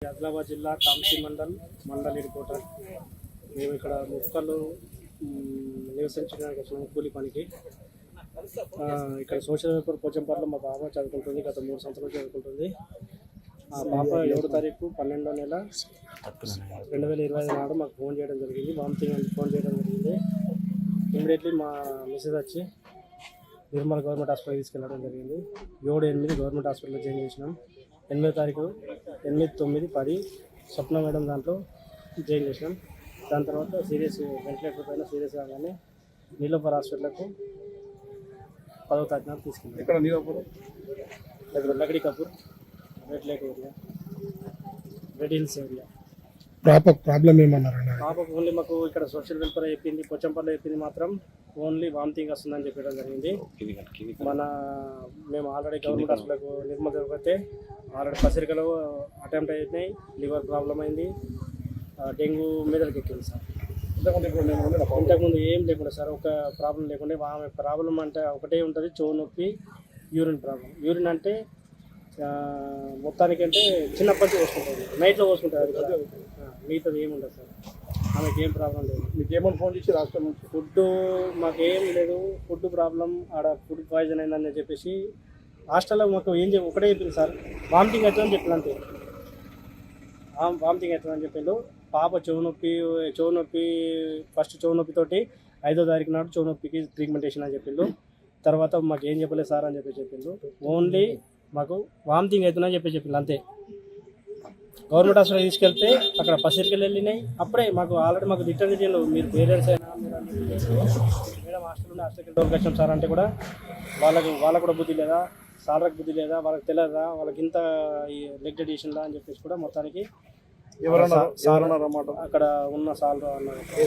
ఆదిలాబాద్ జిల్లా తాంసీ మండల్ రిపోర్టర్. మేము ఇక్కడ ముక్కలు నివసించడానికి వచ్చినాము కూలి పనికి. ఇక్కడ సోషల్ వెల్ఫేర్ పోచంపల్లిలో మా పాప చదువుకుంటుంది, గత 3 సంవత్సరాలు చదువుకుంటుంది. ఆ పాప 7వ తారీఖు 12వ నెల 2025 నాడు మాకు ఫోన్ చేయడం జరిగింది. వామిటింగ్ అని ఫోన్ చేయడం జరిగింది. ఇమ్మీడియట్లీ మా మెసేజ్ వచ్చి నిర్మల్ గవర్నమెంట్ హాస్పిటల్ తీసుకెళ్ళడం జరిగింది. 7-8 గవర్నమెంట్ హాస్పిటల్లో జాయిన్ చేసినాం. 8వ తారీఖు 8, 9, 10 స్వప్న మేడం దాంట్లో జాయిన్ చేసినాం. దాని తర్వాత సీరియస్ వెంటిలేటర్ పైన సీరియస్ కాగానే నీలోఫర్ హాస్పిటల్కు 10వ తారీఖున తీసుకెళ్ళాం. ఇక్కడ నీలోఫర్ ఇక్కడ Lakdikapul Red Lake area, Red Hills area. Problem ఏమన్నారండి? పాపకు ఓన్లీ మాకు ఇక్కడ సోషల్ వెల్ఫేర్ అయిపోయింది, పోచంపల్లి అయిపోయింది, మాత్రం ఓన్లీ వామిటింగ్ వస్తుందని చెప్పడం జరిగింది. మేము ఆల్రెడీ గవర్నమెంట్ హాస్పిటల్కు నిర్మల్ జరిగితే ఆల్రెడీ పసిరికలో అటెంప్ట్ అయినాయి, లివర్ ప్రాబ్లం అయింది, డెంగ్యూ మీదకి ఎక్కింది సార్. ఇంతకుముందు ఏం లేకుండా సార్, ఒక ప్రాబ్లం లేకుండా. ఆమె ప్రాబ్లం అంటే ఒకటే ఉంటుంది, చెవు నొప్పి, యూరిన్ ప్రాబ్లం. యూరిన్ అంటే మొత్తానికంటే చిన్నప్పటి నుంచి పోసుకుంటుంది, నైట్లో పోసుకుంటుంది, అది మిగతాది ఏమి ఉండదు సార్. ఆమెకి ఏం ప్రాబ్లం లేదు. మీకు ఏమైనా ఫోన్ చేసి రాష్ట్రం నుంచి? ఫుడ్ మాకేం లేదు, ఫుడ్ ప్రాబ్లం, ఆడ ఫుడ్ పాయిజన్ అయిందని చెప్పేసి హాస్టల్లో మాకు ఒకటే చెప్పింది సార్, వామిటింగ్ అవుతుందని చెప్పింది అంతే. వామిటింగ్ అవుతుందని చెప్పిండు. పాప చెవు నొప్పి ఫస్ట్ చెవు నొప్పితోటి 5వ తారీఖు నాడు చెవు నొప్పికి ట్రీట్మెంటేషన్ అని చెప్పిండు. తర్వాత మాకు ఏం చెప్పలేదు సార్ అని చెప్పిండు. ఓన్లీ మాకు వామిటింగ్ అవుతుందని చెప్పిండు అంతే. గవర్నమెంట్ హాస్పిటల్ తీసుకెళ్తే అక్కడ పసిరికలు వెళ్ళినాయి. అప్పుడే మాకు ఆల్రెడీ మాకు రిటర్న్ చేయాలి, మీరు పేరెంట్స్ అయినా మేడం హాస్టల్కి డోర్కి వచ్చాం సార్ అంటే కూడా వాళ్ళకు కూడా బుద్ధి లేదా, సార్లకు బుద్ధి లేదా, వాళ్ళకి తెలియదా, వాళ్ళకి ఇంత నెగ్లెక్ట్ చేసిందా అని చెప్పేసి కూడా మొత్తానికి ఎవరన్నా అక్కడ ఉన్న సార్ అన్నారు.